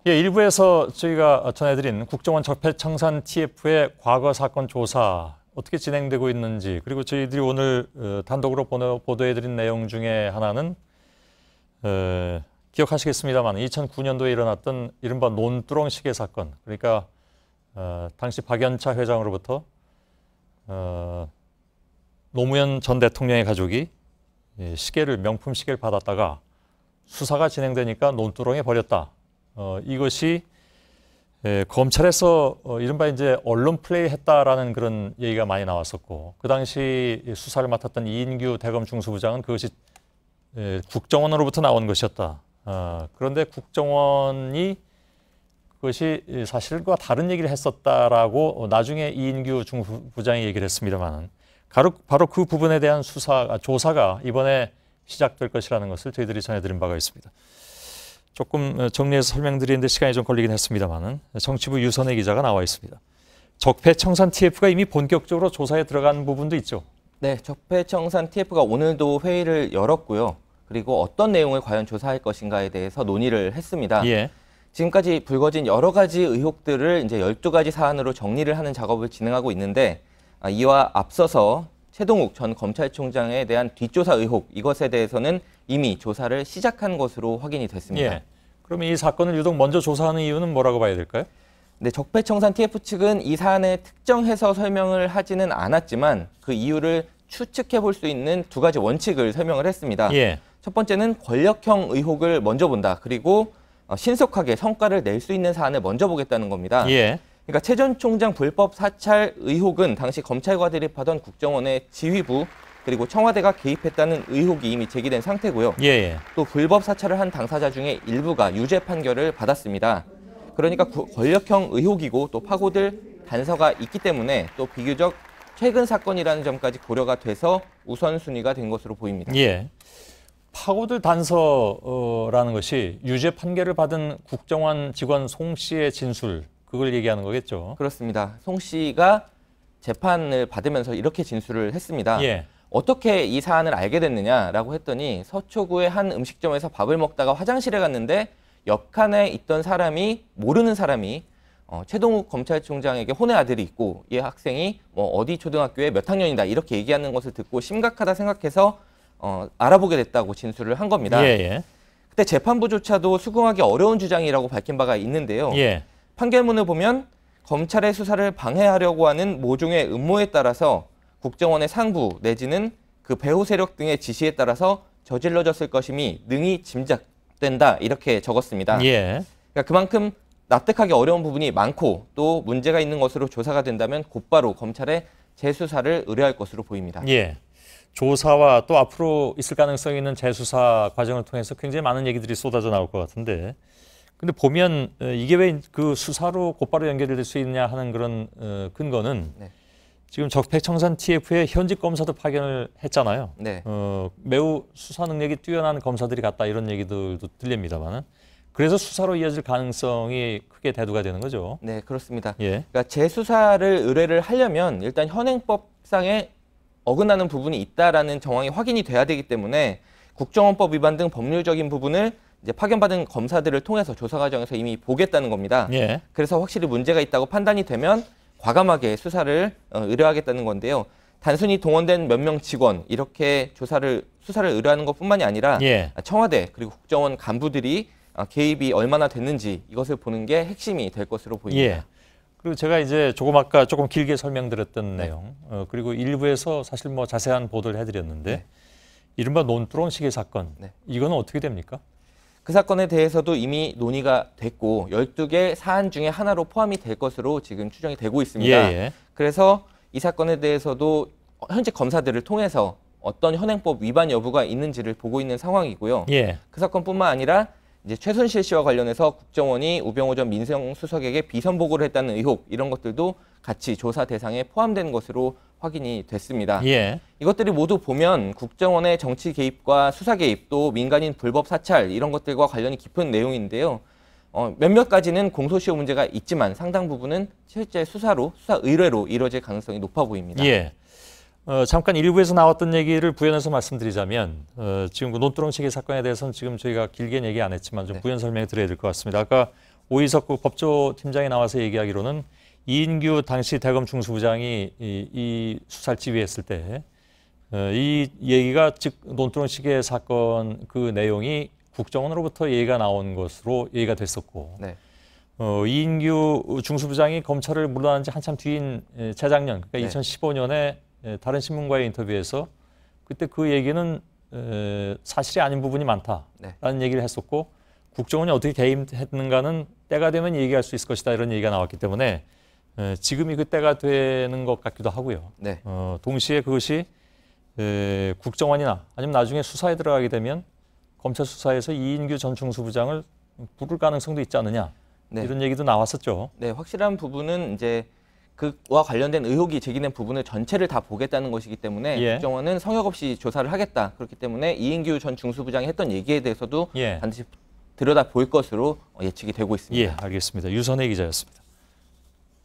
예, 일부에서 저희가 전해드린 국정원 적폐청산 TF의 과거 사건 조사 어떻게 진행되고 있는지, 그리고 저희들이 오늘 단독으로 보도해드린 내용 중에 하나는 기억하시겠습니다만 2009년도에 일어났던 이른바 논두렁 시계 사건, 그러니까 당시 박연차 회장으로부터 노무현 전 대통령의 가족이 시계를, 명품 시계를 받았다가 수사가 진행되니까 논두렁에 버렸다. 이것이 검찰에서 이른바 이제 언론 플레이 했다라는 그런 얘기가 많이 나왔었고, 그 당시 수사를 맡았던 이인규 대검 중수부장은 그것이 국정원으로부터 나온 것이었다. 그런데 국정원이 그것이 사실과 다른 얘기를 했었다라고 나중에 이인규 중수부장이 얘기를 했습니다만, 바로 그 부분에 대한 조사가 이번에 시작될 것이라는 것을 저희들이 전해드린 바가 있습니다. 조금 정리해서 설명드리는데 시간이 좀 걸리긴 했습니다만, 정치부 유선혜 기자가 나와 있습니다. 적폐청산 TF가 이미 본격적으로 조사에 들어간 부분도 있죠. 네, 적폐청산 TF가 오늘도 회의를 열었고요. 그리고 어떤 내용을 과연 조사할 것인가에 대해서 논의를 했습니다. 예. 지금까지 불거진 여러 가지 의혹들을 이제 12가지 사안으로 정리를 하는 작업을 진행하고 있는데, 이와 앞서서 최동욱 전 검찰총장에 대한 뒷조사 의혹, 이것에 대해서는 이미 조사를 시작한 것으로 확인이 됐습니다. 예. 그러면 이 사건을 유독 먼저 조사하는 이유는 뭐라고 봐야 될까요? 네, 적폐청산 TF 측은 이 사안을 특정해서 설명을 하지는 않았지만 그 이유를 추측해 볼 수 있는 두 가지 원칙을 설명을 했습니다. 예. 첫 번째는 권력형 의혹을 먼저 본다. 그리고 신속하게 성과를 낼 수 있는 사안을 먼저 보겠다는 겁니다. 예. 그러니까 최 전 총장 불법 사찰 의혹은 당시 검찰과 대립하던 국정원의 지휘부 그리고 청와대가 개입했다는 의혹이 이미 제기된 상태고요. 예. 또 불법 사찰을 한 당사자 중에 일부가 유죄 판결을 받았습니다. 그러니까 권력형 의혹이고 또 파고들 단서가 있기 때문에 또 비교적 최근 사건이라는 점까지 고려가 돼서 우선순위가 된 것으로 보입니다. 예. 파고들 단서라는 것이 유죄 판결을 받은 국정원 직원 송 씨의 진술, 그걸 얘기하는 거겠죠? 그렇습니다. 송 씨가 재판을 받으면서 이렇게 진술을 했습니다. 예. 어떻게 이 사안을 알게 됐느냐라고 했더니 서초구의 한 음식점에서 밥을 먹다가 화장실에 갔는데 옆칸에 있던 사람이, 모르는 사람이 최동욱 검찰총장에게 혼의 아들이 있고 이 학생이 뭐 어디 초등학교에 몇 학년이다 이렇게 얘기하는 것을 듣고 심각하다 생각해서 알아보게 됐다고 진술을 한 겁니다. 예. 그때 재판부조차도 수긍하기 어려운 주장이라고 밝힌 바가 있는데요. 예. 판결문을 보면 검찰의 수사를 방해하려고 하는 모종의 음모에 따라서 국정원의 상부 내지는 그 배후 세력 등의 지시에 따라서 저질러졌을 것임이 능히 짐작된다 이렇게 적었습니다. 예. 그러니까 그만큼 납득하기 어려운 부분이 많고 또 문제가 있는 것으로 조사가 된다면 곧바로 검찰에 재수사를 의뢰할 것으로 보입니다. 예. 조사와 또 앞으로 있을 가능성이 있는 재수사 과정을 통해서 굉장히 많은 얘기들이 쏟아져 나올 것 같은데, 근데 보면 이게 왜 그 수사로 곧바로 연결될 수 있냐 하는 그런 근거는 네. 지금 적폐청산 TF의 현직 검사도 파견을 했잖아요. 네. 매우 수사 능력이 뛰어난 검사들이 갔다 이런 얘기들도 들립니다만은, 그래서 수사로 이어질 가능성이 크게 대두가 되는 거죠. 네, 그렇습니다. 예. 그러니까 재수사를 의뢰를 하려면 일단 현행법상에 어긋나는 부분이 있다라는 정황이 확인이 돼야 되기 때문에 국정원법 위반 등 법률적인 부분을 이제 파견받은 검사들을 통해서 조사 과정에서 이미 보겠다는 겁니다. 예. 그래서 확실히 문제가 있다고 판단이 되면 과감하게 수사를 의뢰하겠다는 건데요. 단순히 동원된 몇 명 직원 이렇게 수사를 의뢰하는 것뿐만이 아니라 예. 청와대 그리고 국정원 간부들이 개입이 얼마나 됐는지 이것을 보는 게 핵심이 될 것으로 보입니다. 예. 그리고 제가 이제 아까 조금 길게 설명드렸던 내용, 그리고 일부에서 사실 뭐 자세한 보도를 해드렸는데, 이른바 논두렁 시계 사건, 이거는 어떻게 됩니까? 그 사건에 대해서도 이미 논의가 됐고 12개 사안 중에 하나로 포함이 될 것으로 지금 추정이 되고 있습니다. 예. 그래서 이 사건에 대해서도 현재 검사들을 통해서 어떤 현행법 위반 여부가 있는지를 보고 있는 상황이고요. 예. 그 사건뿐만 아니라 이제 최순실 씨와 관련해서 국정원이 우병우 전 민정수석에게 비선 보고를 했다는 의혹 이런 것들도 같이 조사 대상에 포함된 것으로 확인이 됐습니다. 예. 이것들이 모두 보면 국정원의 정치 개입과 수사 개입 또 민간인 불법 사찰 이런 것들과 관련이 깊은 내용인데요. 몇몇 가지는 공소시효 문제가 있지만 상당 부분은 실제 수사 의뢰로 이루어질 가능성이 높아 보입니다. 예. 잠깐 일부에서 나왔던 얘기를 부연해서 말씀드리자면 지금 그 논두렁 시계 사건에 대해서는 지금 저희가 길게 얘기 안 했지만 좀 부연 설명을 드려야 될 것 같습니다. 아까 오이석 그 법조팀장이 나와서 얘기하기로는 이인규 당시 대검 중수부장이 이 수사를 지휘했을 때 이 얘기가 즉 논두렁 시계 사건 그 내용이 국정원으로부터 얘기가 나온 것으로 얘기가 됐었고 네. 이인규 중수부장이 검찰을 물러난 지 한참 뒤인 재작년, 그러니까 네. 2015년에 다른 신문과의 인터뷰에서 그때 그 얘기는 사실이 아닌 부분이 많다라는 얘기를 했었고 국정원이 어떻게 개입했는가는 때가 되면 얘기할 수 있을 것이다 이런 얘기가 나왔기 때문에 지금이 그 때가 되는 것 같기도 하고요. 네. 동시에 그것이 국정원이나 아니면 나중에 수사에 들어가게 되면 검찰 수사에서 이인규 전 중수부장을 부를 가능성도 있지 않느냐 네. 이런 얘기도 나왔었죠. 네, 확실한 부분은 이제 그와 관련된 의혹이 제기된 부분을 전체를 다 보겠다는 것이기 때문에 예. 국정원은 성역 없이 조사를 하겠다. 그렇기 때문에 이인규 전 중수부장이 했던 얘기에 대해서도 예. 반드시 들여다 볼 것으로 예측이 되고 있습니다. 예, 알겠습니다. 유선혜 기자였습니다.